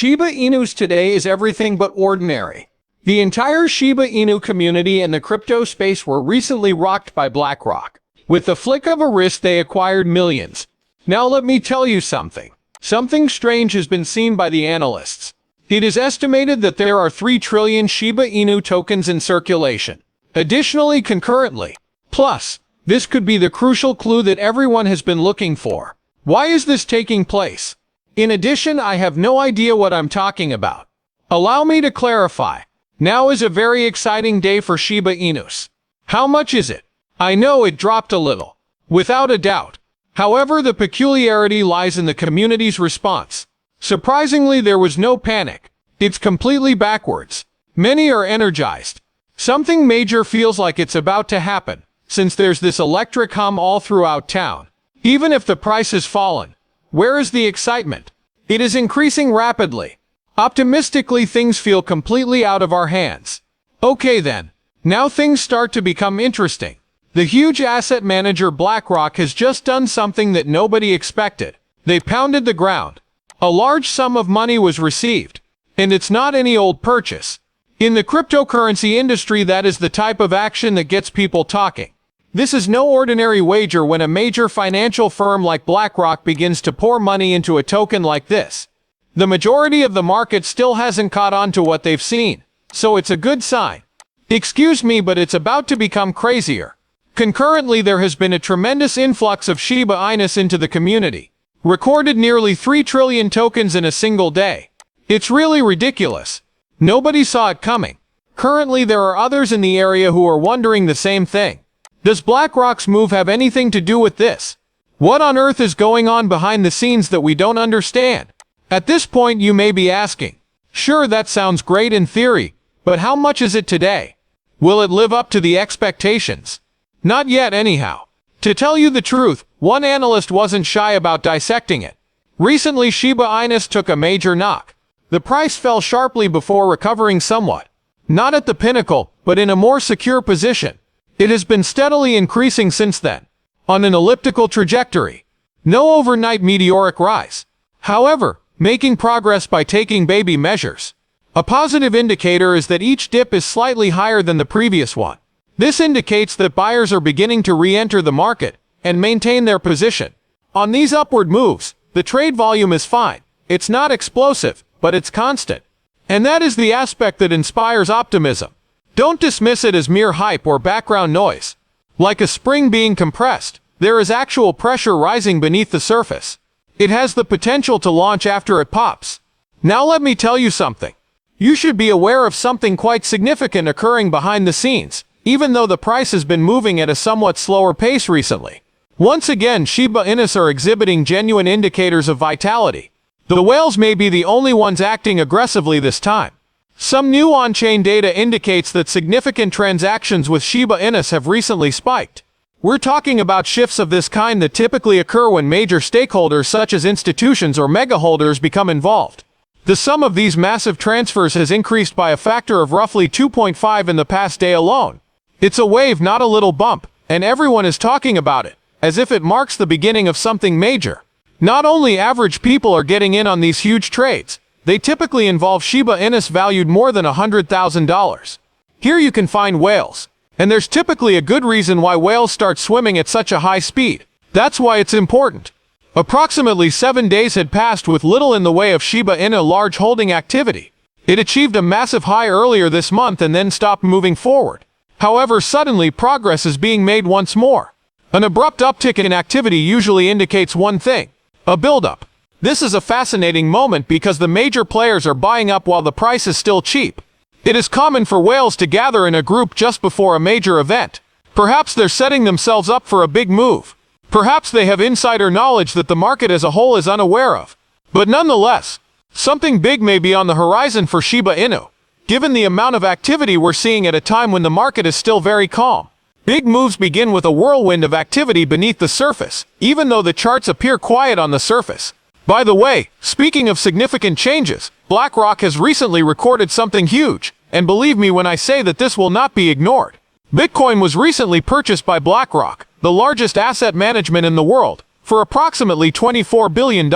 Shiba Inus today is everything but ordinary. The entire Shiba Inu community and the crypto space were recently rocked by Blackrock. With the flick of a wrist, they acquired millions. Now let me tell you something. Something strange has been seen by the analysts. It is estimated that there are 3 trillion Shiba Inu tokens in circulation. Additionally, concurrently. Plus, this could be the crucial clue that everyone has been looking for. Why is this taking place? In addition, I have no idea what I'm talking about. Allow me to clarify. Now is a very exciting day for Shiba Inus. How much is it? I know it dropped a little. Without a doubt. However, the peculiarity lies in the community's response. Surprisingly, there was no panic. It's completely backwards. Many are energized. Something major feels like it's about to happen, since there's this electric hum all throughout town. Even if the price has fallen, where is the excitement? It is increasing rapidly. Optimistically, things feel completely out of our hands. Okay then. Now things start to become interesting. The huge asset manager Blackrock has just done something that nobody expected. They pounded the ground. A large sum of money was received. And it's not any old purchase. In the cryptocurrency industry, that is the type of action that gets people talking. This is no ordinary wager when a major financial firm like BlackRock begins to pour money into a token like this. The majority of the market still hasn't caught on to what they've seen, so it's a good sign. Excuse me, but it's about to become crazier. Concurrently, there has been a tremendous influx of Shiba Inus into the community. Recorded nearly 3 trillion tokens in a single day. It's really ridiculous. Nobody saw it coming. Currently, there are others in the area who are wondering the same thing. Does BlackRock's move have anything to do with this? What on earth is going on behind the scenes that we don't understand? At this point, you may be asking, sure, that sounds great in theory, but how much is it today? Will it live up to the expectations? Not yet anyhow. To tell you the truth, one analyst wasn't shy about dissecting it. Recently, Shiba Inus took a major knock. The price fell sharply before recovering somewhat. Not at the pinnacle, but in a more secure position. It has been steadily increasing since then, on an elliptical trajectory. No overnight meteoric rise. However, making progress by taking baby measures. A positive indicator is that each dip is slightly higher than the previous one. This indicates that buyers are beginning to re-enter the market and maintain their position. On these upward moves, the trade volume is fine. It's not explosive, but it's constant. And that is the aspect that inspires optimism. Don't dismiss it as mere hype or background noise. Like a spring being compressed, there is actual pressure rising beneath the surface. It has the potential to launch after it pops. Now let me tell you something. You should be aware of something quite significant occurring behind the scenes, even though the price has been moving at a somewhat slower pace recently. Once again, Shiba Inus are exhibiting genuine indicators of vitality. The whales may be the only ones acting aggressively this time. Some new on-chain data indicates that significant transactions with Shiba Inus have recently spiked. We're talking about shifts of this kind that typically occur when major stakeholders such as institutions or mega holders become involved. The sum of these massive transfers has increased by a factor of roughly 2.5 in the past day alone. It's a wave, not a little bump, and everyone is talking about it, as if it marks the beginning of something major. Not only average people are getting in on these huge trades, they typically involve Shiba Inus valued more than $100,000. Here you can find whales. And there's typically a good reason why whales start swimming at such a high speed. That's why it's important. Approximately 7 days had passed with little in the way of Shiba Inu large holding activity. It achieved a massive high earlier this month and then stopped moving forward. However, suddenly progress is being made once more. An abrupt uptick in activity usually indicates one thing: a buildup. This is a fascinating moment because the major players are buying up while the price is still cheap. It is common for whales to gather in a group just before a major event. Perhaps they're setting themselves up for a big move. Perhaps they have insider knowledge that the market as a whole is unaware of. But nonetheless, something big may be on the horizon for Shiba Inu, given the amount of activity we're seeing at a time when the market is still very calm. Big moves begin with a whirlwind of activity beneath the surface, even though the charts appear quiet on the surface. By the way, speaking of significant changes, BlackRock has recently recorded something huge, and believe me when I say that this will not be ignored. Bitcoin was recently purchased by BlackRock, the largest asset management in the world, for approximately $24 billion.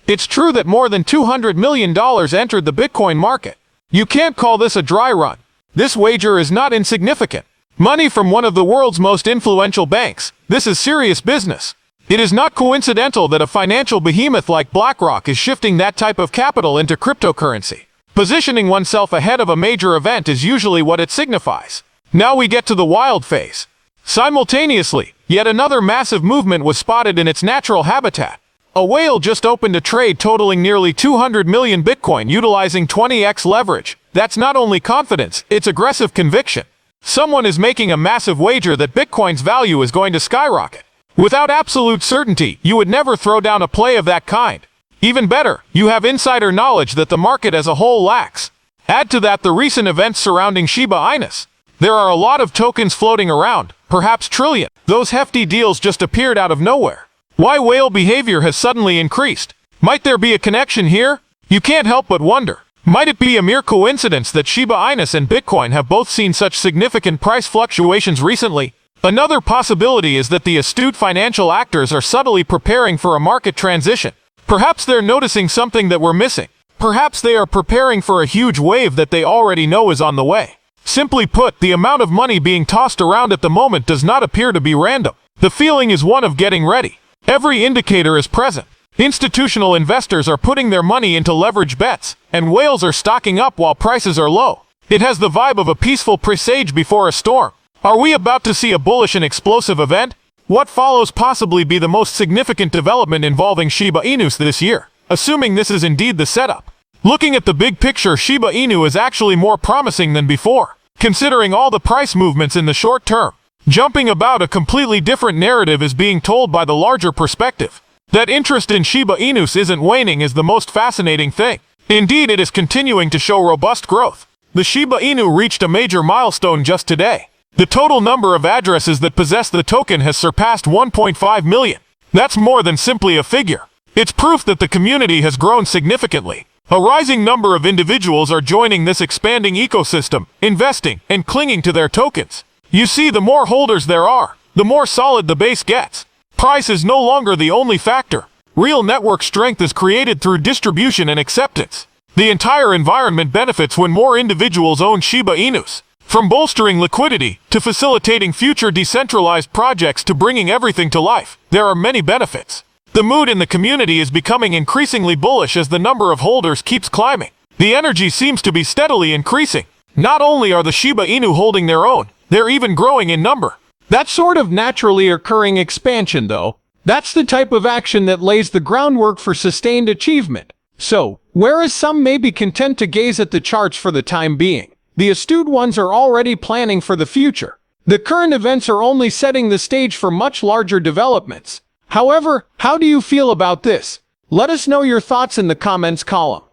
It's true that more than $200 million entered the Bitcoin market. You can't call this a dry run. This wager is not insignificant. Money from one of the world's most influential banks. This is serious business. It is not coincidental that a financial behemoth like BlackRock is shifting that type of capital into cryptocurrency. Positioning oneself ahead of a major event is usually what it signifies. Now we get to the wild phase. Simultaneously, yet another massive movement was spotted in its natural habitat. A whale just opened a trade totaling nearly 200 million Bitcoin utilizing 20x leverage. That's not only confidence, it's aggressive conviction. Someone is making a massive wager that Bitcoin's value is going to skyrocket. Without absolute certainty, you would never throw down a play of that kind. Even better, you have insider knowledge that the market as a whole lacks. Add to that the recent events surrounding Shiba Inu. There are a lot of tokens floating around, perhaps trillion. Those hefty deals just appeared out of nowhere. Why whale behavior has suddenly increased? Might there be a connection here? You can't help but wonder. Might it be a mere coincidence that Shiba Inu and Bitcoin have both seen such significant price fluctuations recently? Another possibility is that the astute financial actors are subtly preparing for a market transition. Perhaps they're noticing something that we're missing. Perhaps they are preparing for a huge wave that they already know is on the way. Simply put, the amount of money being tossed around at the moment does not appear to be random. The feeling is one of getting ready. Every indicator is present. Institutional investors are putting their money into leverage bets, and whales are stocking up while prices are low. It has the vibe of a peaceful presage before a storm. Are we about to see a bullish and explosive event? What follows possibly be the most significant development involving Shiba Inu this year, assuming this is indeed the setup. Looking at the big picture, Shiba Inu is actually more promising than before, considering all the price movements in the short term. Jumping about a completely different narrative is being told by the larger perspective. That interest in Shiba Inu isn't waning is the most fascinating thing. Indeed, it is continuing to show robust growth. The Shiba Inu reached a major milestone just today. The total number of addresses that possess the token has surpassed 1.5 million. That's more than simply a figure. It's proof that the community has grown significantly. A rising number of individuals are joining this expanding ecosystem, investing, and clinging to their tokens. You see, the more holders there are, the more solid the base gets. Price is no longer the only factor. Real network strength is created through distribution and acceptance. The entire environment benefits when more individuals own Shiba Inus. From bolstering liquidity, to facilitating future decentralized projects to bringing everything to life, there are many benefits. The mood in the community is becoming increasingly bullish as the number of holders keeps climbing. The energy seems to be steadily increasing. Not only are the Shiba Inu holding their own, they're even growing in number. That sort of naturally occurring expansion, though, that's the type of action that lays the groundwork for sustained achievement. So, whereas some may be content to gaze at the charts for the time being, the astute ones are already planning for the future. The current events are only setting the stage for much larger developments. However, how do you feel about this? Let us know your thoughts in the comments column.